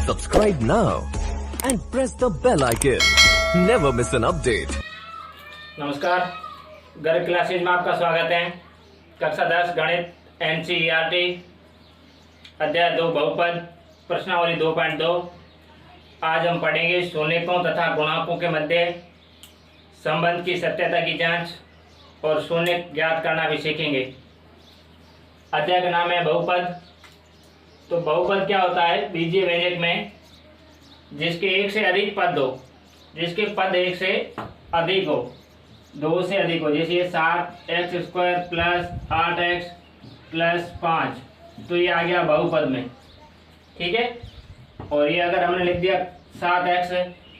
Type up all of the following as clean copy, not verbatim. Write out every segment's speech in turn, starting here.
Subscribe now and press the bell icon. Never miss an update. नमस्कार, Garg classes में आपका स्वागत है। कक्षा 10 गणित NCERT अध्याय 2 बहुपद प्रश्नावली 2.2। आज हम पढ़ेंगे शून्यकों तथा गुणांकों के मध्य संबंध की सत्यता की जांच और शून्य ज्ञात करना भी सीखेंगे। अध्याय का नाम है बहुपद। तो बहुपद क्या होता है? बीजीय व्यंजक में जिसके एक से अधिक पद हो, जिसके पद एक से अधिक हो, दो से अधिक हो, जैसे ये 7x² प्लस 8x प्लस 5, तो ये आ गया बहुपद में, ठीक है। और ये अगर हमने लिख दिया 7x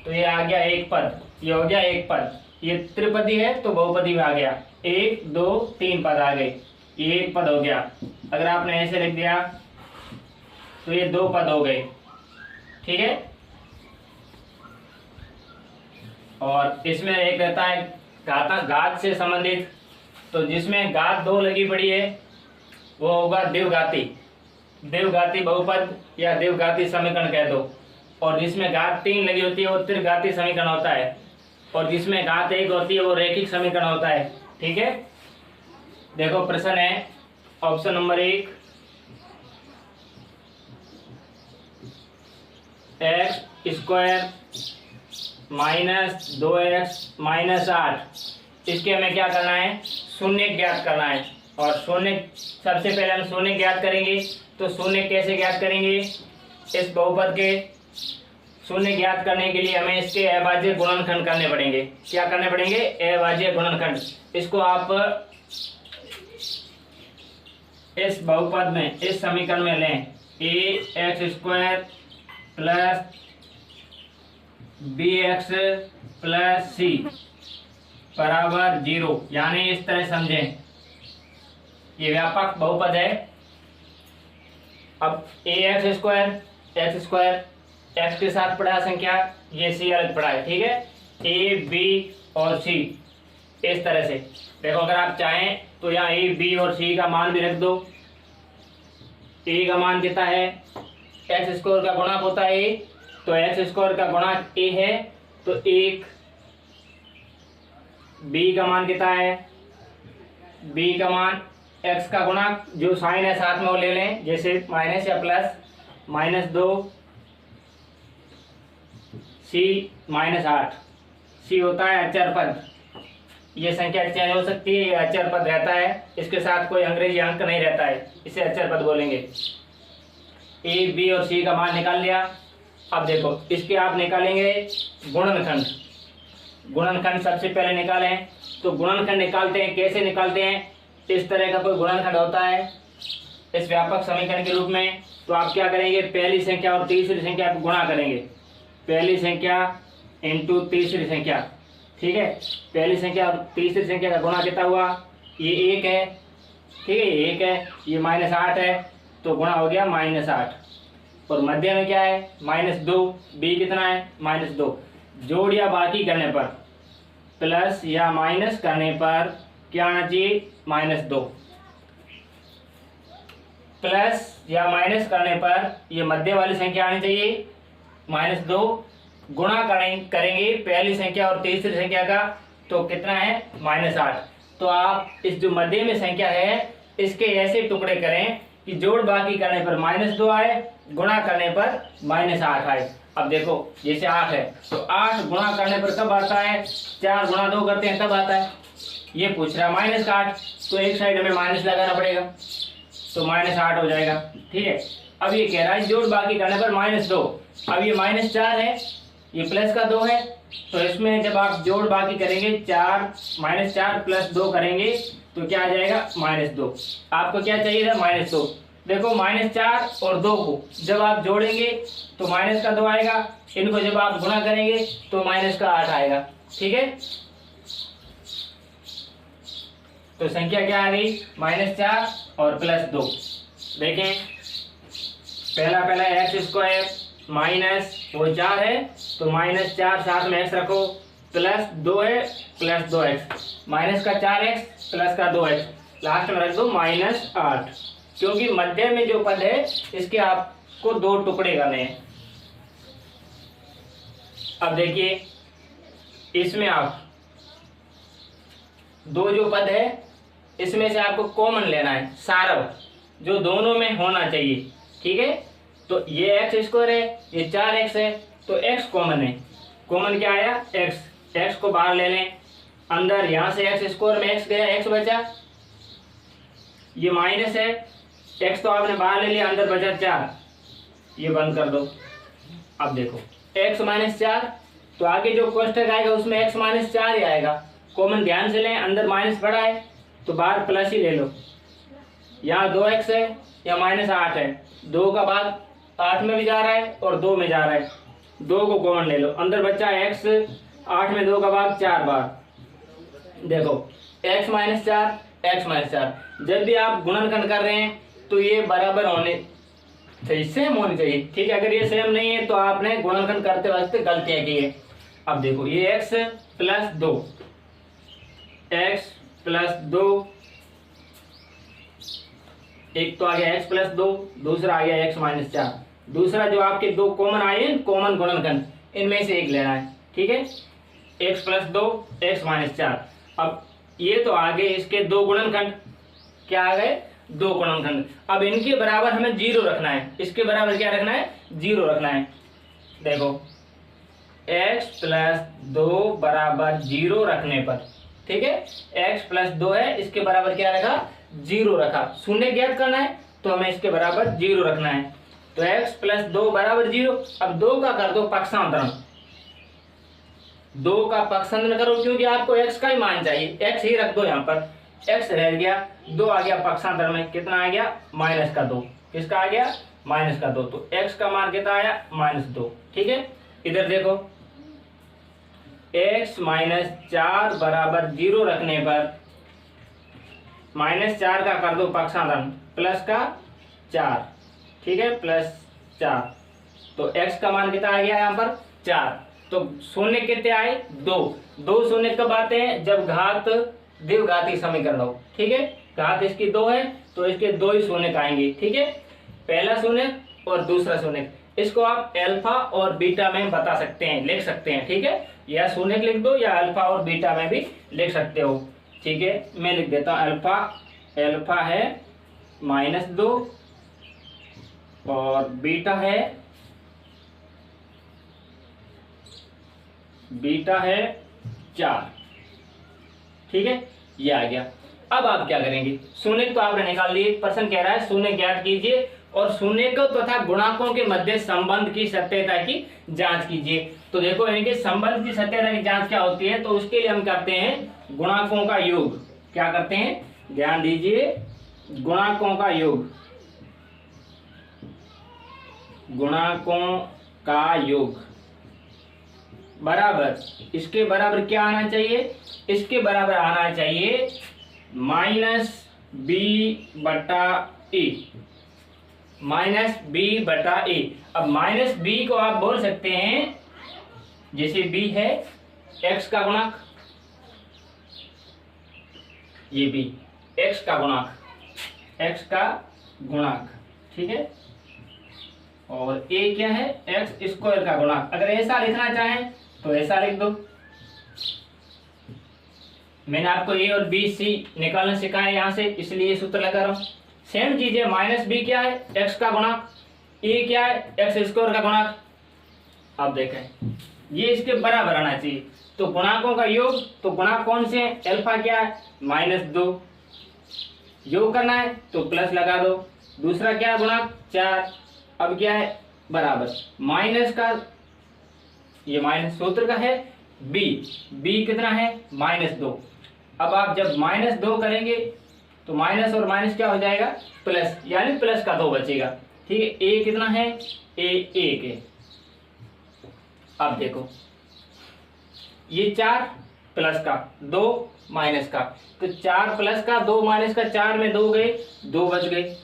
तो ये आ गया एक पद, ये हो गया एक पद। ये त्रिपदी है तो बहुपदी में आ गया, 1 2 3 पद आ गए, ये एक पद हो गया। अगर आपने ऐसे लिख दिया तो ये 2 पद हो गए, ठीक है। और इसमें एक रहता है घात से संबंधित, तो जिसमें घात 2 लगी पड़ी है वो होगा द्विघाती, द्विघाती बहुपद या द्विघाती समीकरण कह दो। और जिसमें घात 3 लगी होती है वो त्रिघाती समीकरण होता है, और जिसमें घात 1 होती है वो रैखिक समीकरण होता है, ठीक है। देखो प्रश्न है option number 1, x² minus 2x minus 8, इसके हमें क्या करना है? शून्य ज्ञात करना है। और शून्य सबसे पहले हम शून्य ज्ञात करेंगे। तो शून्य कैसे ज्ञात करेंगे? इस बहुपद के शून्य ज्ञात करने के लिए हमें इसके अभाज्य गुणनखंड करने पड़ेंगे। क्या करने पड़ेंगे? अभाज्य गुणनखंड। इसको आप इस बहुपद में, इस समीकरण में लें, ax² plus bx plus c बराबर 0, यानी इस तरह समझें, ये व्यापक बहुपद है। अब x² x के साथ पढ़ा संख्या, ये c अलग पढ़ा है, ठीक है। a b और c इस तरह से देखो। अगर आप चाहें तो यहाँ a b और c का मान भी रख दो। a का मान कितना है? x² का गुणक होता है a, तो x² का गुणक a है, तो 1। b का मान कितना है? b का मान x का गुणक, जो साइन है साथ में वो ले लें, जैसे माइनस या प्लस, -2 c -8। c होता है अचर पद, ये संख्या चेंज हो सकती है, ये अचर पद रहता है, इसके साथ कोई अंग्रेजी अंक नहीं रहता है, इसे अचर पद बोलेंगे। a b और c का मान निकाल लिया। अब देखो इसके आप निकालेंगे गुणनखंड। गुणनखंड सबसे पहले निकालें। तो गुणनखंड निकालते हैं, कैसे निकालते हैं? इस तरह का कोई गुणनखंड होता है इस व्यापक समीकरण के रूप में। तो आप क्या करेंगे? पहली संख्या और तीसरी संख्या को गुणा करेंगे। पहली संख्या इंटू तीसरी संख्या, ठीक है। पहली संख्या और तीसरी संख्या का गुणा कितना हुआ? ये 1 है, ठीक है, ये 1 है, ये -8 है, तो गुणा हो गया -8। और मध्य में क्या है? -2। b कितना है? -2। जोड़ या बाकी करने पर, प्लस या माइनस करने पर क्या आना चाहिए? -2। प्लस या माइनस करने पर ये मध्य वाली संख्या आनी चाहिए -2। गुणा करेंगे पहली संख्या और तीसरी संख्या का, तो कितना है? -8। तो आप इस जो मध्य में संख्या है इसके ऐसे टुकड़े करें कि जोड़ बाकी करने पर -2 आए, गुणा करने पर -8 आए। अब देखो जैसे 8 है तो 8 गुणा करने पर कब आता है? 4 गुणा 2 करते हैं तब आता है। ये पूछ रहा है -8, तो एक साइड हमें माइनस लगाना पड़ेगा, तो -8 हो जाएगा, ठीक है। अब ये कह रहा है जोड़ बाकी करने पर -2। अब ये -4 है, ये प्लस का 2 है, तो इसमें जब आप जोड़ बाकी करेंगे, -4 प्लस 2 करेंगे तो क्या आ जाएगा? -2। आपको क्या चाहिए था? -2। देखो -4 और 2 को जब आप जोड़ेंगे तो माइनस का 2 आएगा, इनको जब आप गुणा करेंगे तो -8 आएगा, ठीक है। तो संख्या क्या आ गई? -4 और +2। देखें पहला x² माइनस वो 4 है, तो -4 साथ में x रखो, +2 है, +2x, माइनस का 4x प्लस का 2x, लास्ट में रख दो -8, क्योंकि मध्य में जो पद है इसके आपको 2 टुकड़े करने हैं। अब देखिए इसमें आप दो जो पद है इसमें से आपको कॉमन लेना है, सारव जो दोनों में होना चाहिए। ठीक है, तो ये एक्स स्क्वायर है, ये 4x है, तो x कॉमन है। कॉमन क्या आया? x को बाहर ले लें, अंदर यहाँ से एक्स स्क्वायर में x गया, x बचा, ये माइनस है, x तो आपने बाहर ले लिया, अंदर बचा 4, ये बंद कर दो। अब देखो x माइनस 4, तो आगे जो कोष्टक आएगा उसमें x माइनस 4 ही आएगा। कॉमन ध्यान से लें, अंदर माइनस पड़ा है तो बाहर प्लस ही ले लो। यहाँ 2x है, यहाँ माइनस 8 है, 2 का भाग 8 में भी जा रहा है और 2 में जा रहा है, 2 को कॉमन ले लो, अंदर बच्चा x, 8 में 2 का भाग 4 बार। देखो x माइनस 4, x माइनस 4, जब भी आप गुणनखंड कर रहे हैं तो ये बराबर होने चाहिए, सेम होनी चाहिए। ठीक है, अगर ये सेम नहीं है तो आपने गुणनखंड करते वक्त गलतियां की है। अब देखो ये x प्लस 2, x प्लस 2, एक तो आ गया x प्लस 2, दूसरा आ गया x माइनस 4। दूसरा जो आपके दो कॉमन आए हैं, कॉमन गुणनखंड, इनमें से एक लेना है। ठीक है, x प्लस 2, x माइनस 4। अब ये तो आगे इसके दो गुणनखंड, क्या आ गए? दो गुणनखंड। अब इनके बराबर हमें 0 रखना है, इसके बराबर क्या रखना है? 0 रखना है। देखो x प्लस 2 बराबर 0 रखने पर, ठीक है, x प्लस 2 है, इसके बराबर क्या रखा? 0 रखा। शून्य ज्ञात करना है तो हमें इसके बराबर 0 रखना है। तो x प्लस 2 बराबर 0। अब 2 का कर दो पक्षांतरण, 2 का पक्षांतरण करो, क्योंकि आपको x का ही मान चाहिए, x ही रख दो यहाँ पर, x रह गया, 2 आ गया पक्षांतरण में, कितना आ गया? माइनस का 2। किसका आ गया? माइनस का 2। तो x का मान कितना आया? -2। ठीक है, इधर देखो x माइनस 4 बराबर 0 रखने पर -4 का कर दो पक्षांतरण, प्लस का 4, ठीक है, +4। तो x का मान कितना आ गया यहाँ पर? 4। तो शून्य कितने आए? 2 शून्य कब आते हैं? जब घात द्विघाती समीकरण हो। ठीक है, घात इसकी 2 है तो इसके 2 ही शून्य आएंगे। ठीक है, पहला शून्य और दूसरा शून्य, इसको आप अल्फा और बीटा में बता सकते हैं, लिख सकते हैं। ठीक है, या शून्य लिख दो या अल्फा और बीटा में भी लिख सकते हो। ठीक है, मैं लिख देता हूँ अल्फा है -2 और बीटा है 4। ठीक है, ये आ गया। अब आप क्या करेंगे? शून्य तो आपने निकाल लिए, प्रश्न कह रहा है शून्य ज्ञात कीजिए और शून्य को तथा गुणांकों के मध्य संबंध की सत्यता की जांच कीजिए। तो देखो इनके संबंध की सत्यता की जांच क्या होती है, तो उसके लिए हम करते हैं गुणांकों का योग। क्या करते हैं? ध्यान दीजिए, गुणांकों का योग, गुणांकों का योग बराबर, इसके बराबर क्या आना चाहिए? इसके बराबर आना चाहिए -b/a, -b/a। अब -b को आप बोल सकते हैं, जैसे b है x का गुणांक, ये b x का गुणांक, ठीक है, और a क्या है? x स्क्वायर का गुणांक। अगर ऐसा लिखना चाहें तो ऐसा लिख दो। मैंने आपको a और b c निकालना सिखाया यहाँ से, इसलिए सूत्र लगा रहा हूँ। सेम चीज है, -b क्या है? x का गुणांक, a क्या है? x स्क्वायर का गुणांक। अब देखें ये इसके बराबर आना चाहिए, तो गुणांकों का योग, तो गुणांक कौन से हैं? अल्फा क्या है? -2, योग करना है तो प्लस लगा दो। दूसरा क्या है? गुणांक 4। अब क्या है? बराबर माइनस का, ये माइनस सूत्र का है, b कितना है? -2। अब आप जब -2 करेंगे तो माइनस और माइनस क्या हो जाएगा? प्लस, यानी प्लस का 2 बचेगा। ठीक है, a कितना है? a 1 है। अब देखो ये 4 प्लस का 2 माइनस का, तो 4 प्लस का 2 माइनस का, 4 में 2 गए, 2 बच गए,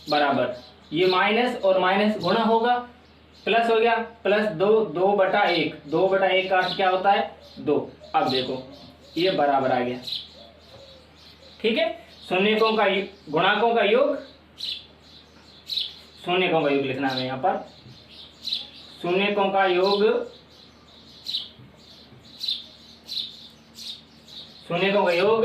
बराबर ये माइनस और माइनस गुणा होगा, प्लस हो गया, +2, 2/1, 2/1 का अर्थ क्या होता है? 2। अब देखो ये बराबर आ गया। ठीक है, शून्यकों का गुणांकों का योग, शून्यकों का योग लिखना है यहाँ पर, शून्यकों का योग शून्यकों का योग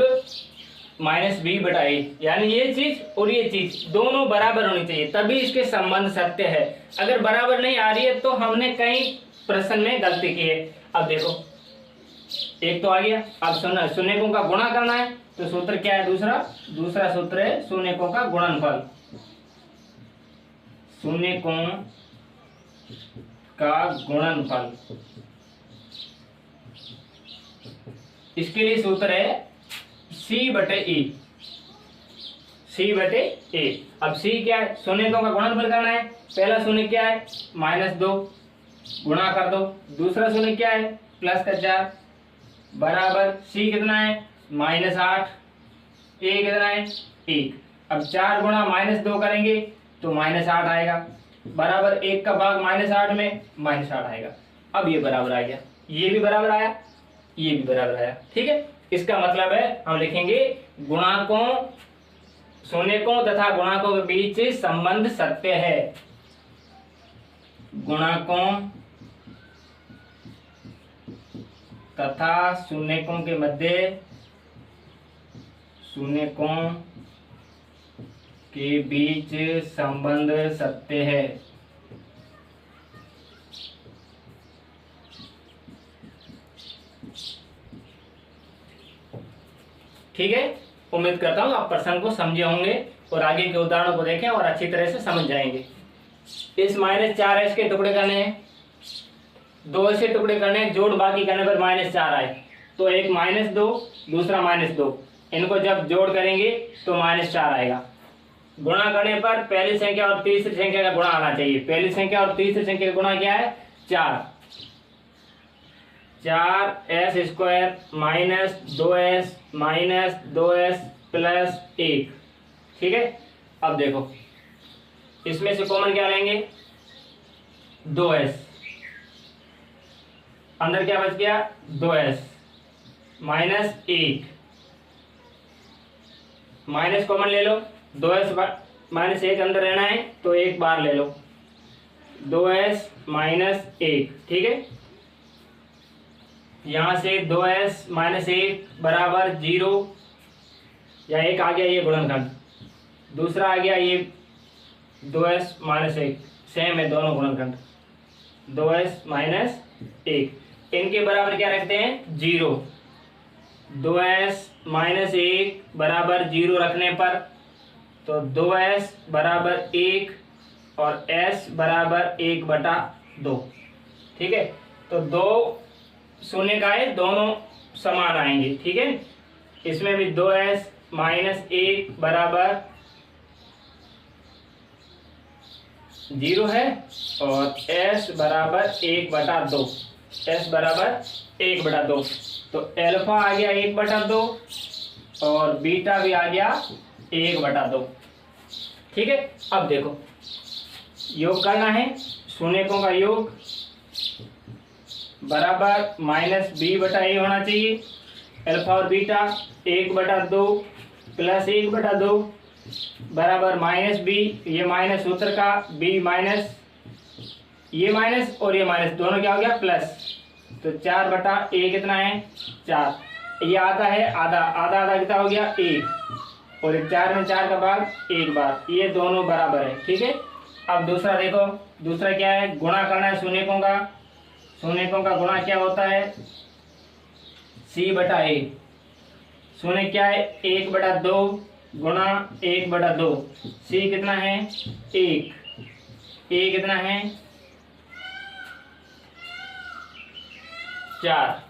-b/a, यानी ये चीज और ये चीज दोनों बराबर होनी चाहिए, तभी इसके संबंध सत्य है। अगर बराबर नहीं आ रही है तो हमने कहीं प्रश्न में गलती की है। अब देखो एक तो आ गया, अब शून्यकों का गुणा करना है, तो सूत्र क्या है? दूसरा सूत्र है शून्यकों का गुणनफल। शून्यकों का गुणनफल, इसके लिए सूत्र है c/a। c/a। अब c क्या है? शून्यकों का गुणनफल करना है। पहला शून्य क्या है? -2, गुणा कर दो। दूसरा शून्य क्या है? +4 बराबर c कितना है? -8। a कितना है? 1। अब 4 गुणा -2 करेंगे तो -8 आएगा, बराबर 1 का भाग -8 में -8 आएगा। अब ये बराबर आ गया, ये भी बराबर आया, ये भी बराबर आया। ठीक है, इसका मतलब है हम लिखेंगे गुणाकों, शून्यकों तथा गुणाकों के बीच संबंध सत्य है। गुणाकों तथा शून्यकों के मध्य, शून्यकों के बीच संबंध सत्य है। ठीक है, उम्मीद करता हूँ आप प्रश्न को समझे होंगे और आगे के उदाहरणों को देखें और अच्छी तरह से समझ जाएंगे। इस -4s के टुकड़े करने हैं, 2 ऐसे टुकड़े करने हैं, जोड़ बाकी करने पर -4 आए, तो एक -2 दूसरा -2, इनको जब जोड़ करेंगे तो -4 आएगा। गुणा करने पर पहली संख्या और तीसरी संख्या का गुणा आना चाहिए। पहली संख्या और तीसरी संख्या का गुणा क्या है? 4। 4s² -2s + 1। ठीक है, अब देखो इसमें से कॉमन क्या लेंगे? 2s, अंदर क्या बच गया? 2s -1, माइनस कॉमन ले लो, 2s -1 अंदर रहना है तो एक बार ले लो, 2s -1। ठीक है, यहां से 2s -1 बराबर 0 या 1 आ गया, ये गुणनखंड। दूसरा आ गया ये 2s -1, सेम है दोनों गुणनखंड, 2s -1। इनके बराबर क्या रखते हैं? 0। 2s -1 बराबर 0 रखने पर तो 2s बराबर 1 और s बराबर 1/2। ठीक है, तो 2 शून्य का है, दोनों समान आएंगे। ठीक है, इसमें भी 2s -1 बराबर 0 है और s बराबर 1/2, s बराबर 1/2, तो अल्फा आ गया 1/2 और बीटा भी आ गया 1/2। ठीक है, अब देखो योग करना है, शून्यकों का योग बराबर -b/a होना चाहिए। अल्फा और बीटा 1/2 + 1/2 बराबर -b, ये माइनस सूत्र का, b माइनस, ये माइनस और ये माइनस, दोनों क्या हो गया? प्लस, तो 4/a कितना है? 4। ये आधा है, आधा आधा आधा कितना हो गया? 1, और 4 में 4 का भाग 1 बार, ये दोनों बराबर है। ठीक है, अब दूसरा देखो, दूसरा क्या है? गुणा करना है शून्यकों का। शून्यकों का गुणा क्या होता है? c/a। शून्य क्या है? 1/2 गुणा 1/2, c कितना है? 1, a कितना है? 4।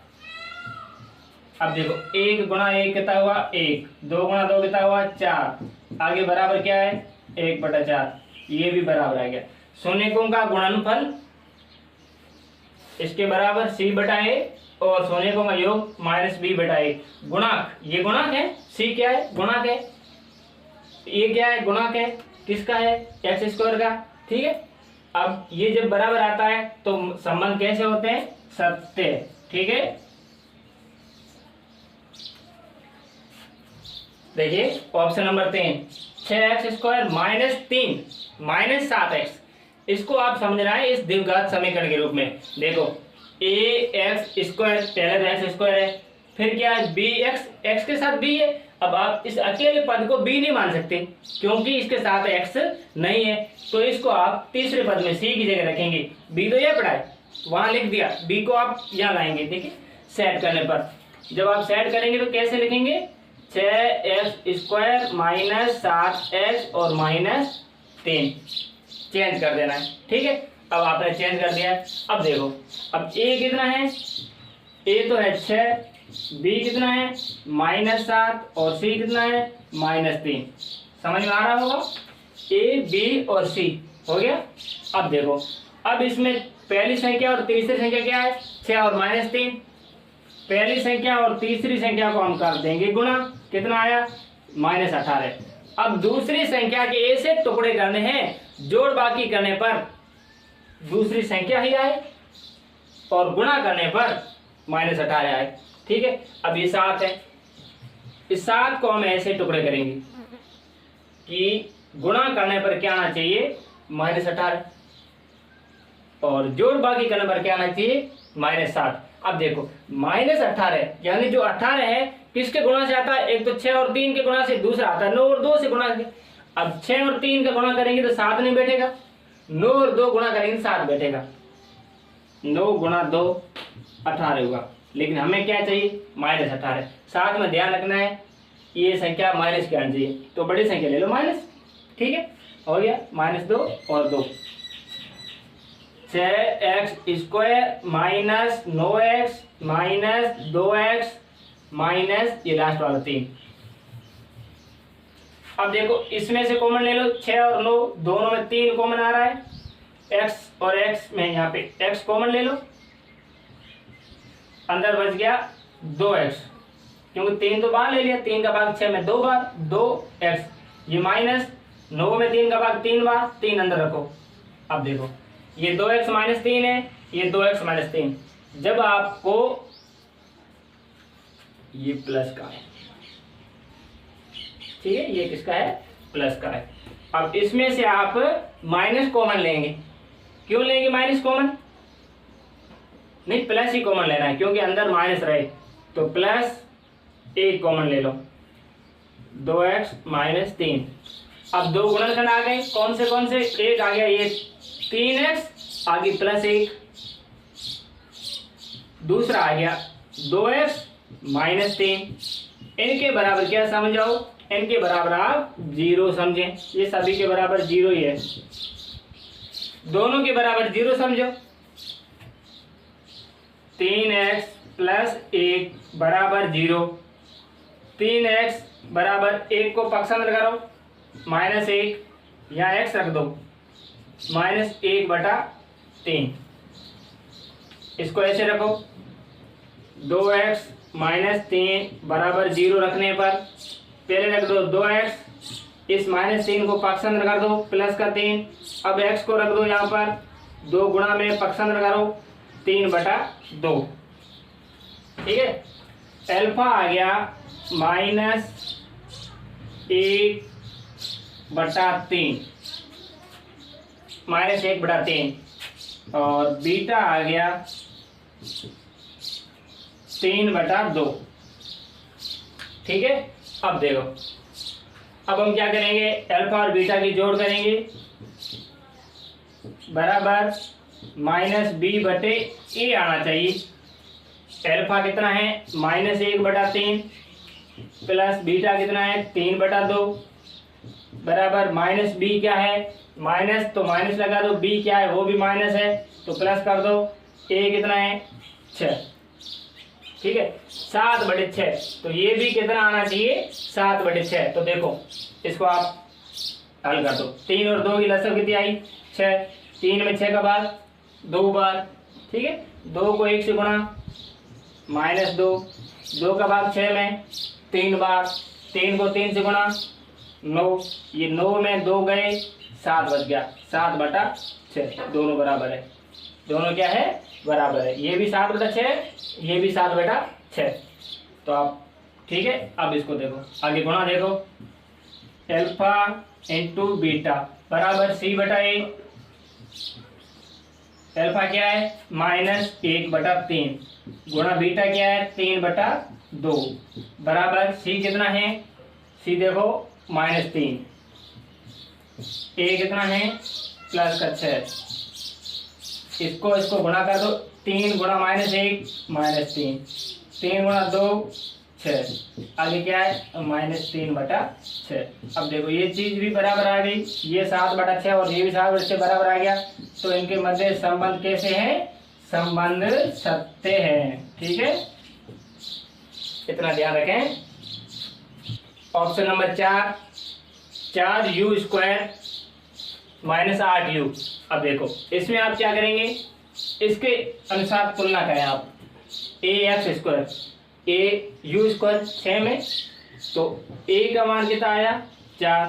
अब देखो 1 गुणा 1 कितना हुआ? 1, 2 गुणा 2 कितना हुआ? 4, आगे बराबर क्या है? 1/4, ये भी बराबर आ गया। शून्यकों का गुणनफल इसके बराबर c/a और शून्यकों का योग -b/a। गुणांक, ये गुणांक है, c क्या है? गुणांक है, ये क्या है? गुणांक है, किसका है? x² का। ठीक है, अब ये जब बराबर आता है तो संबंध कैसे होते हैं? सत्य। ठीक है, देखिए ऑप्शन नंबर 3, 6x² -3 -7x, इसको आप समझना है इस द्विघात समीकरण के रूप में। देखो ax² पहले तो x² है, फिर क्या है बी एक्स, एक्स के साथ बी है। अब आप इस अकेले पद को बी नहीं मान सकते क्योंकि इसके साथ एक्स नहीं है, तो इसको आप तीसरे पद में सी की जगह रखेंगे। बी तो यह पड़ा है, वहां लिख दिया, बी को आप यहाँ लाएंगे। देखिए सेट करने पर, जब आप सेट करेंगे तो कैसे लिखेंगे, 6x² माइनस 7x और माइनस 3 चेंज कर देना है। ठीक है, अब आपने चेंज कर दिया है। अब देखो, अब ए कितना है, ए तो है 6, बी कितना है -7 और सी कितना है -3। समझ में आ रहा होगा, ए बी और सी हो गया। अब देखो, अब इसमें पहली संख्या और तीसरी संख्या क्या है, 6 और -3। पहली संख्या और तीसरी संख्या को हम कर देंगे गुणा, कितना आया -18। अब दूसरी संख्या के ऐसे टुकड़े करने हैं, जोड़ बाकी करने पर दूसरी संख्या ही आए और गुणा करने पर -18 आए। ठीक है, अब ये 7 है, इस 7 को हम ऐसे टुकड़े करेंगे कि गुणा करने पर क्या आना चाहिए -18 और जोड़ बाकी करने पर क्या आना चाहिए -7। अब देखो -18 यानी जो 18 है किसके गुणा से आता है, एक तो 6 और 3 के गुणा से, दूसरा आता है 9 और 2 से गुणा से। अब 6 और 3 का गुणा करेंगे तो 7 नहीं बैठेगा, 9 और 2 गुणा करेंगे तो 7 बैठेगा। 9 गुणा 2 18 हुआ, लेकिन हमें क्या चाहिए -18। साथ में ध्यान रखना है ये संख्या माइनस की आनी चाहिए, तो बड़ी संख्या ले लो माइनस। ठीक है, हो गया -2 और 2, 6x² minus 9x minus 2x minus ये लास्ट वाला 3। अब देखो इसमें से कॉमन ले लो, 6 और 9 दोनों में 3 कॉमन आ रहा है, x और x में यहाँ पे x कॉमन ले लो, अंदर बच गया 2x, क्योंकि 3 तो बाहर ले लिया, 3 का भाग 6 में 2 बार 2x, ये माइनस 9 में 3 का भाग 3 बार, 3 अंदर रखो। अब देखो ये 2x -3 है, ये 2x -3, जब आपको ये प्लस का है, ठीक है, ये किसका है प्लस का है। अब इसमें से आप माइनस कॉमन लेंगे, क्यों लेंगे माइनस कॉमन, नहीं प्लस ही कॉमन लेना है क्योंकि अंदर माइनस रहे, तो प्लस 1 कॉमन ले लो, 2x -3। अब 2 गुणनखंड आ गए, कौन से, एक आ गया ये 3x, आगे +1, दूसरा आ गया 2x -3। इनके बराबर क्या समझाओ, इनके बराबर आप 0 समझें, ये सभी के बराबर 0 ही है, दोनों के बराबर 0 समझो। 3x + 1 बराबर 0, 3x बराबर 1 को पक्ष अंदर करो, -1, यहाँ x रख दो, -1/3, इसको ऐसे रखो, 2x -3 बराबर 0 रखने पर पहले रख दो 2x, इस -3 को पक्ष अंदर कर दो, प्लस का 3, अब x को रख दो यहाँ पर, 2 गुणा में पक्ष अंदर करो, 3/2। ठीक है, अल्फा आ गया -1/3 -1/3 और बीटा आ गया 3/2। ठीक है, अब देखो, अब हम क्या करेंगे, अल्फा और बीटा की जोड़ करेंगे, बराबर -b/a आना चाहिए। अल्फा कितना है -1/3 प्लस बीटा कितना है 3/2 बराबर -b क्या है, माइनस तो माइनस लगा दो, b क्या है वो भी माइनस है तो प्लस कर दो, a कितना है 6। ठीक है, 7/6, तो ये भी कितना आना चाहिए 7/6। तो देखो इसको आप हल कर दो, 3 और 2 की लसब कितनी आई 6, 3 में 6 का भाग 2 बार। ठीक है, 2 को 1 से गुणा, -2, 2 का भाग 6 में 3 बार, 3 को 3 से गुणा 9, ये 9 में 2 गए 7 बच गया, 7/6, दोनों बराबर है, दोनों क्या है बराबर है, ये भी 7/6, ये भी 7/6। तो आप ठीक है, अब इसको देखो आगे गुणा देखो, अल्फा इंटू बीटा बराबर c/a, अल्फा क्या है -1/3 गुणा बीटा क्या है 3/2। 2 बराबर सी कितना है, सी देखो -3, ए कितना है +6, इसको गुणा कर दो, 3 गुणा -1 -3, 3 गुणा 2 6, आगे क्या है -3/6। अब देखो ये चीज भी बराबर आ गई, ये 7/6 और ये भी 7/6 बराबर आ गया, तो इनके मध्य संबंध कैसे है, संबंध सत्य है। ठीक है, इतना ध्यान रखें। Option number 4, 4u² -8u। अब देखो इसमें आप क्या करेंगे, इसके अनुसार तुलना करें आप, ax², au² 6 में, तो a का मान कितना आया 4,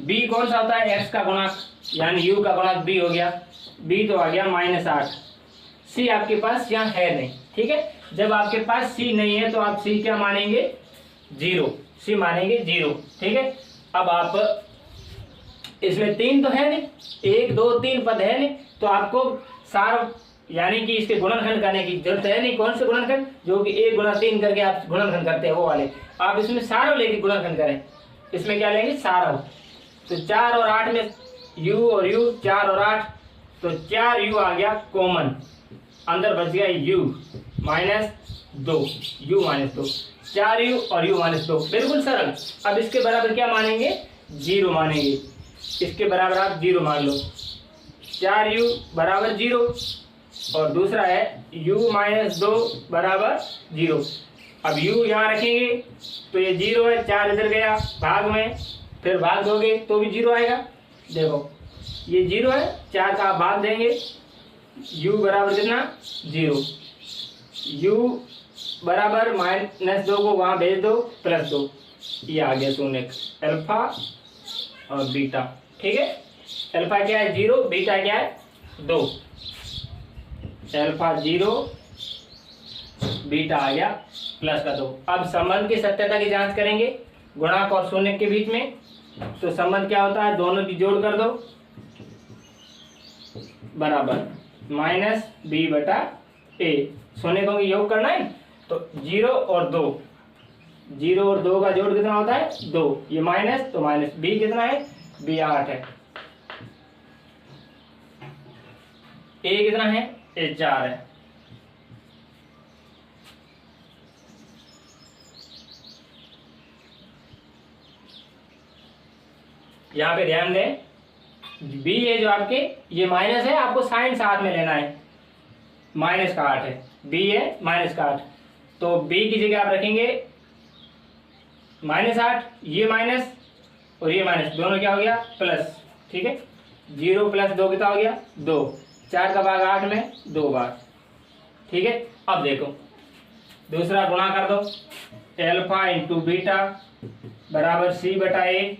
b कौन सा होता है, x का गुणक, यानी u का गुणक b हो गया, b तो आ गया -8, c आपके पास यहाँ है नहीं। ठीक है, जब आपके पास c नहीं है तो आप c क्या मानेंगे, 0, c मानेंगे 0। ठीक है, अब आप इसमें 3 तो है नहीं, 1 2 3 पद है नहीं, तो आपको सार यानी कि इसके गुणनखंड करने की जरूरत है नहीं। कौन से गुणनखंड, जो कि 1 गुणा 3 करके आप गुणनखंड करते हैं वो वाले, आप इसमें सारव लेके गुणनखंड करें। इसमें क्या लेंगे, सारव। तो 4 और 8 में u और u, 4 और 8, तो 4u आ गया कॉमन, अंदर बच गया u -2, u -2, 4u और u -2, बिल्कुल सरल। अब इसके बराबर क्या मानेंगे, 0 मानेंगे, इसके बराबर आप 0 मान लो, 4u बराबर 0, और दूसरा है u -2 बराबर 0। अब u यहाँ रखेंगे तो ये 0 है, 4 इधर गया भाग में, फिर भाग दोगे तो भी 0 आएगा। देखो ये 0 है, 4 का आप भाग देंगे, u बराबर कितना 0, u बराबर -2 को वहाँ भेज दो, +2, ये आ गया शून्य, अल्फा और बीटा। ठीक है, अल्फा क्या है 0, बीटा क्या है 2, अल्फा 0, बीटा आ गया +2। अब संबंध की सत्यता की जांच करेंगे गुणक और शून्य के बीच में। तो संबंध क्या होता है, दोनों की जोड़ कर दो, बराबर -b/a, शून्य को योग करना है, तो 0 और 2, 0 और 2 का जोड़ कितना होता है 2, ये माइनस तो माइनस, b कितना है, b 8 है, a कितना है, a 4 है। यहाँ पे ध्यान दें, b है जो आपके, ये माइनस है, आपको साइन साथ में लेना है, -8 है, b है -8, तो b की जगह आप रखेंगे -8, ये माइनस और ये माइनस, दोनों क्या हो गया प्लस। ठीक है, 0 + 2 कितना हो गया 2, 4 का भाग 8 में 2 बार। ठीक है, अब देखो दूसरा गुणा कर दो, अल्फा × बीटा बराबर c/a,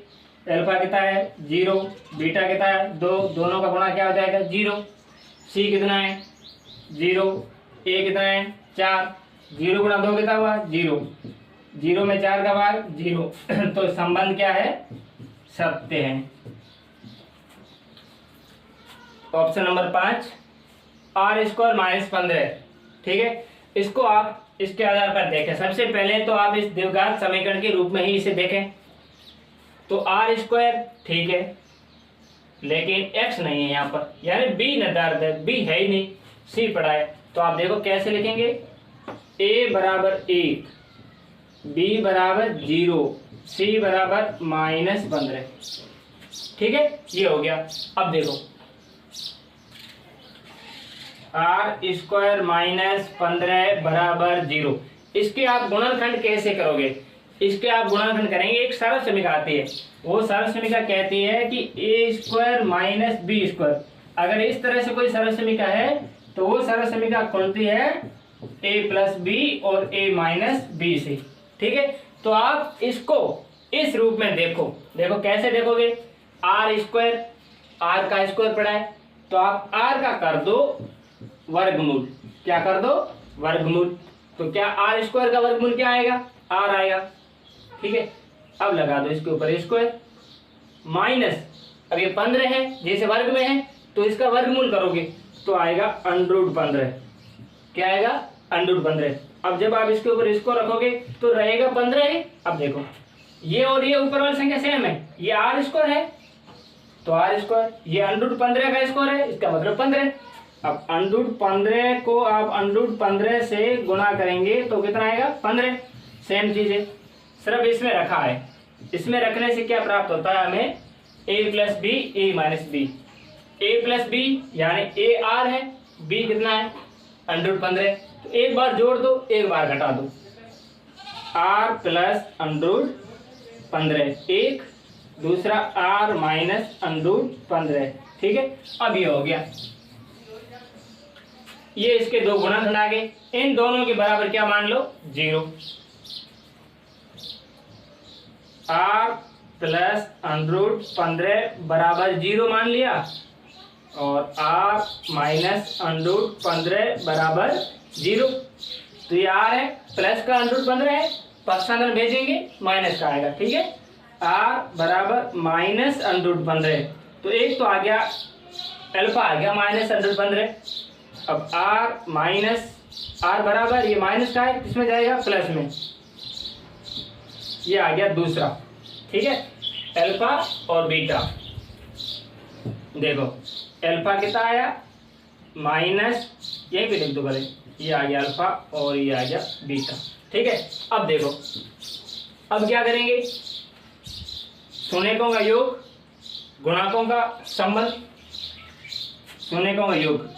अल्फा कितना है 0, बीटा कितना है 2, दोनों का गुणा क्या हो जाएगा 0, c कितना है 0, a कितना है 4, 0 × 2 कितना हुआ 0, 0 में 4 का भाग 0, तो संबंध क्या है, सत्य है। Option number 5, r² -15। ठीक है, इसको आप इसके आधार पर देखें। सबसे पहले तो आप इस द्विघात समीकरण के रूप में ही इसे देखें, तो r² ठीक है, लेकिन x नहीं है यहाँ पर, यानी b निर्धारित है, b है ही नहीं, c पड़ा है। तो आप देखो कैसे लिखेंगे, a बराबर 1, b बराबर 0, c बराबर -15। ठीक है, ये हो गया। अब देखो r² -15 बराबर 0, इसके आप गुणनखंड कैसे करोगे, इसके आप गुणनखंड करेंगे, एक सरल समीकरण आती है, वो सरल समीकरण कहती है कि a² - b²। अगर इस तरह से कोई सरल समीकरण है तो वो सरल समीकरण खुलती है a + b और a - b से। ठीक है, तो आप इसको इस रूप में देखो कैसे देखोगे, r² r का स्क्वायर पड़ा है, तो आप r का कर दो वर्गमूल, क्या कर दो वर्गमूल, तो क्या r² का वर्गमूल क्या आएगा, r आएगा। ठीक है, अब लगा दो इसके ऊपर स्क्वायर माइनस, अब ये 15 है, जैसे वर्ग में है तो इसका वर्गमूल करोगे तो आएगा √15। क्या आएगा √15। अब जब आप इसके ऊपर इसको रखोगे तो रहेगा 15 ही। अब देखो ये और ये ऊपर वाली संख्या सेम है, ये आर स्क्वायर है तो आर स्क्वायर, ये अंडरूट 15 का स्क्वायर है, इसका मतलब 15। अब अंडरूट 15 को आप अंडरूट 15 से गुणा करेंगे तो कितना आएगा 15। सेम चीज है, सिर्फ इसमें रखा है। इसमें रखने से क्या प्राप्त होता है हमें, a plus B A minus B. A plus B यानी ए आर है, बी कितना है अंडरूट 15। तो एक बार जोड़ दो एक बार घटा दो, आर प्लस अंडरूट 15 एक, दूसरा आर माइनस अंडरूट 15। ठीक है, अब ये हो गया, ये इसके दो गुणनखंड आ गए। इन दोनों के बराबर क्या मान लो 0। आर प्लस अंडरूट 15 बराबर 0 मान लिया और आर माइनस अंडरूट 15 बराबर 0। तो ये आर है, प्लस का अंडरूट 15 है, पक्षांतर भेजेंगे माइनस का आएगा। ठीक है, आर बराबर माइनस अंडरूट 15। तो एक तो आ गया अल्फा आ गया माइनस अंडरूट 15। अब आर माइनस आर बराबर ये माइनस का है, किसमें जाएगा प्लस में, ये आ गया दूसरा। ठीक है, अल्फा और बीटा, देखो अल्फा कितना आया माइनस, यही भी लिख दो पहले, ये आ गया अल्फा और ये आ गया बीटा। ठीक है, अब देखो अब क्या करेंगे, शून्यकों का योग, गुणाकों का संबंध। शून्यकों का योग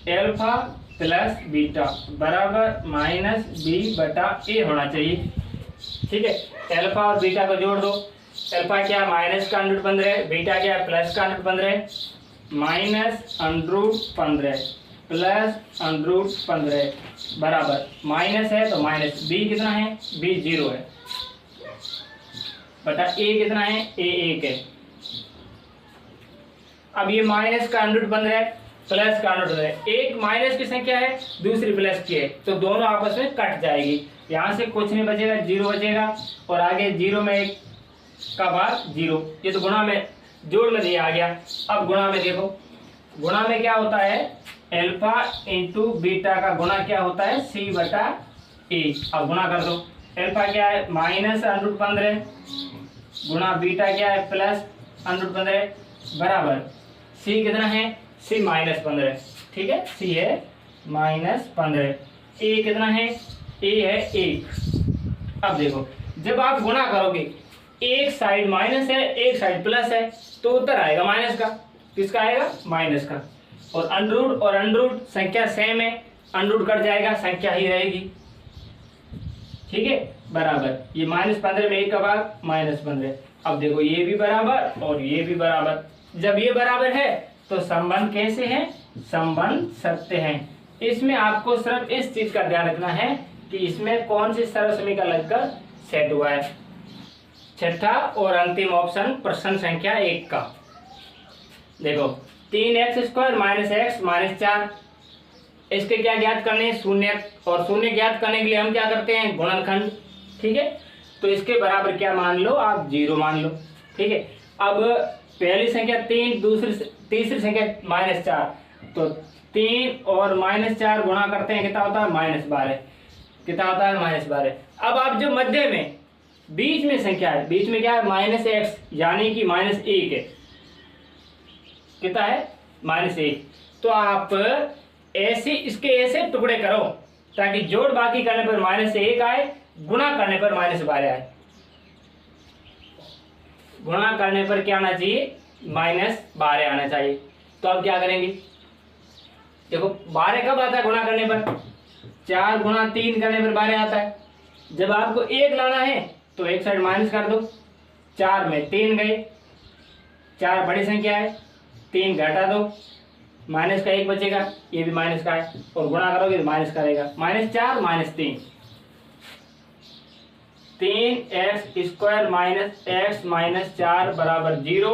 अल्फा प्लस बीटा बराबर माइनस बी बटा ए होना चाहिए। ठीक है, अल्फा और बीटा को जोड़ दो, अल्फा क्या माइनस का अंडरूट 15, बीटा क्या प्लस का under root 15, minus under root 15 plus under root 15 बराबर माइनस है तो माइनस, बी कितना है बी 0 है बटा ए कितना है ए 1 है। अब ये माइनस का अंडरूट 15 प्लस का अंडरूट 15, एक माइनस की संख्या है दूसरी प्लस की है तो दोनों आपस में कट जाएगी, यहाँ से कुछ नहीं बचेगा 0 बचेगा और आगे 0 में 1 का भाग 0। ये तो गुणा में जोड़ में दिया आ गया। अब गुणा में देखो, गुणा में क्या होता है अल्फा इंटू बीटा का गुणा क्या होता है सी बटा ए। अब गुणा कर दो, अल्फा क्या है माइनस अंडरूट 15 गुणा बीटा क्या है प्लस अंडरूट 15 बराबर सी कितना है सी माइनस 15। ठीक है, सी है माइनस 15, ए कितना है ए है 1। अब देखो जब आप गुणा करोगे एक साइड माइनस है एक साइड प्लस है तो उत्तर आएगा माइनस का, किसका आएगा माइनस का। और अंडरूट संख्या सेम है, अंडरूट कट जाएगा संख्या ही रहेगी। ठीक है, बराबर ये -15 में 1 का भाग -15। अब देखो ये भी बराबर और ये भी बराबर, जब ये बराबर है तो संबंध कैसे है, संबंध सत्य है। इसमें आपको सिर्फ इस चीज का ध्यान रखना है कि इसमें कौन सी सरल समीकरण लगकर सेट हुआ है। छठा और अंतिम ऑप्शन प्रश्न संख्या 1 का देखो 3x² - x - 4, इसके क्या ज्ञात करने शून्य, और शून्य ज्ञात करने के लिए हम क्या करते हैं गुणनखंड। ठीक है, तो इसके बराबर क्या मान लो आप 0 मान लो। ठीक है, अब पहली संख्या 3, तीसरी संख्या -4, तो 3 और -4 गुणा करते हैं कितना होता है -12, कितना होता है -12। अब आप जो मध्य में बीच में संख्या है, बीच में क्या है -x यानी कि -1 है, कितना है -1। तो आप ऐसे इसके ऐसे टुकड़े करो ताकि जोड़ बाकी करने पर -1 आए, गुणा करने पर -12 आए। गुणा करने पर क्या आना चाहिए -12 आना चाहिए। तो अब क्या करेंगे, देखो 12 कब आता है गुणा करने पर, 4 गुणा 3 करने पर 12 आता है। जब आपको 1 लाना है तो एक साइड माइनस कर दो, 4 में 3 गए, 4 बड़ी संख्या है, 3 घटा दो, माइनस का 1 बचेगा, ये भी माइनस का है, और गुणा करोगे तो माइनस करेगा, -4 -3, 3x² - x - 4 बराबर 0,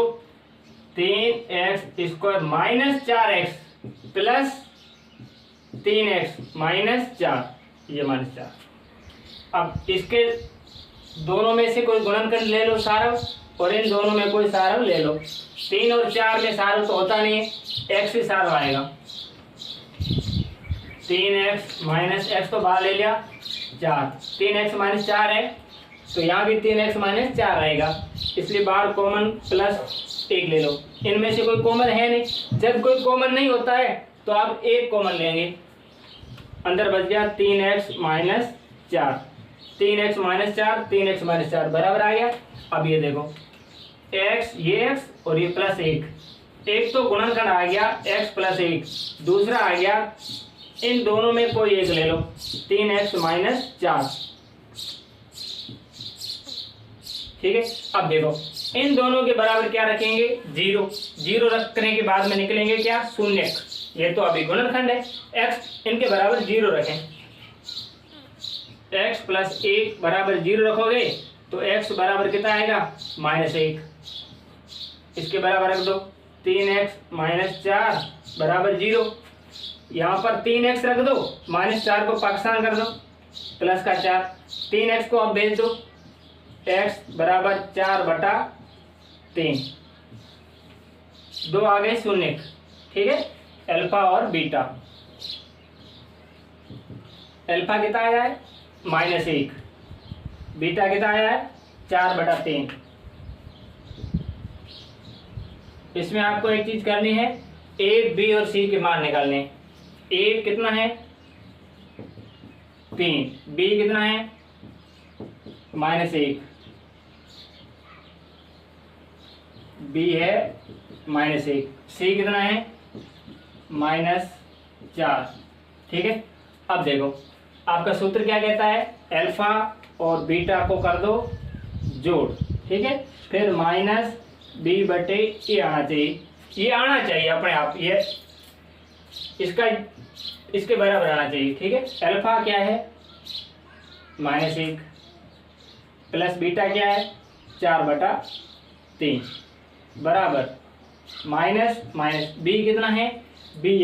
3x² - 4x प्लस 3x - 4, ये -4। अब इसके दोनों में से कोई गुणनखंड ले लो सारव, और इन दोनों में कोई सारव ले लो। 3 और 4 में सारव तो होता नहीं है, x से सारव आएगा। 3x माइनस एक्स तो बाहर ले लिया 4, 3x माइनस 4 है तो यहाँ भी 3x माइनस 4 आएगा, इसलिए बाहर कॉमन प्लस 1 ले लो। इनमें से कोई कॉमन है नहीं, जब कोई कॉमन नहीं होता है तो आप एक कॉमन लेंगे, अंदर बच गया 3x minus 4, 3x minus 4, 3x minus 4 बराबर आ गया। अब ये देखो x, ये x और ये प्लस 1, एक तो गुणनखंड आ गया x प्लस 1, दूसरा आ गया इन दोनों में कोई एक ले लो 3x माइनस 4, ठीक है। अब देखो इन दोनों के बराबर क्या रखेंगे 0, 0 रखने के बाद में निकलेंगे क्या शून्य, ये तो अभी गुणनखंड है, x इनके बराबर 0 रखें, x प्लस 1 बराबर 0 रखोगे तो x बराबर कितना आएगा -1, इसके बराबर रख दो 3x माइनस 4 बराबर 0, यहाँ पर 3x रख दो, -4 को पाकिस्तान कर दो, प्लस का 4, 3x को अब भेज दो, x बराबर 4/3, 2 आ गए शून्य, ठीक है। अल्फा और बीटा, अल्फा कितना आया है -1, बीटा कितना आया है 4/3। इसमें आपको एक चीज करनी है, ए, बी और सी के मान निकालने। ए कितना है 3, बी कितना है -1, बी है -1, सी कितना है -4, ठीक है। अब देखो आपका सूत्र क्या कहता है, अल्फा और बीटा को कर दो जोड़, ठीक है, फिर -b/, ये आना चाहिए, ये आना चाहिए अपने आप, ये इसका इसके बराबर आना चाहिए, ठीक है। अल्फा क्या है -1 प्लस बीटा क्या है 4/3 बराबर माइनस बी कितना है, बी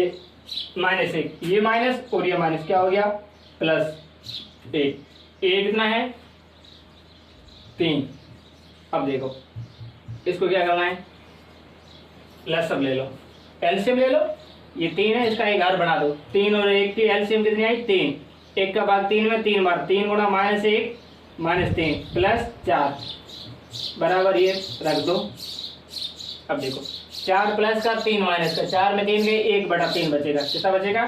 -1, ये माइनस और ये माइनस क्या हो गया +1, ए कितना है 3। अब देखो इसको क्या करना है, प्लस सब ले लो, एलसीएम ले लो, ये 3 है, इसका एक घर बना दो, 3 और 1 की एलसीएम कितनी आई 3, 1 का भाग 3 में 3 बार, 3 गुणा -1 -3 +4 बराबर ये रख दो। अब देखो 4 प्लस का 3 माइनस का, 4 में 3 गए, 1/3 बचेगा, कितना बचेगा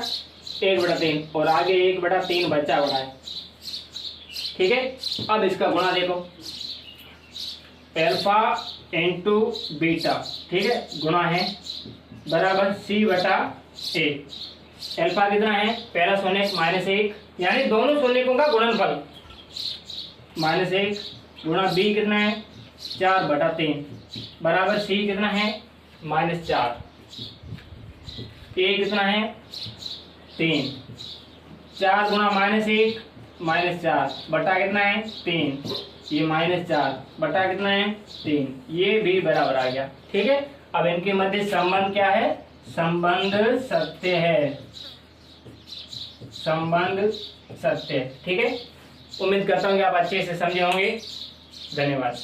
1/3, और आगे 1/3 बचा हुआ है, ठीक है। अब इसका गुणा देखो, अल्फा इंटू बीटा, ठीक है, गुणा है बराबर c/a, अल्फा कितना है पहला शून्य -1, यानी दोनों शून्यकों का गुणनफल, -1 गुणा b कितना है 4/3 बराबर c कितना है -4, a कितना है 3, 4 गुणा -1 -4 बटा कितना है 3, ये -4 बटा कितना है 3, ये भी बराबर आ गया, ठीक है। अब इनके मध्य संबंध क्या है, संबंध सत्य है, संबंध सत्य, ठीक है। उम्मीद करता हूँ कि आप अच्छे से समझे होंगे। धन्यवाद।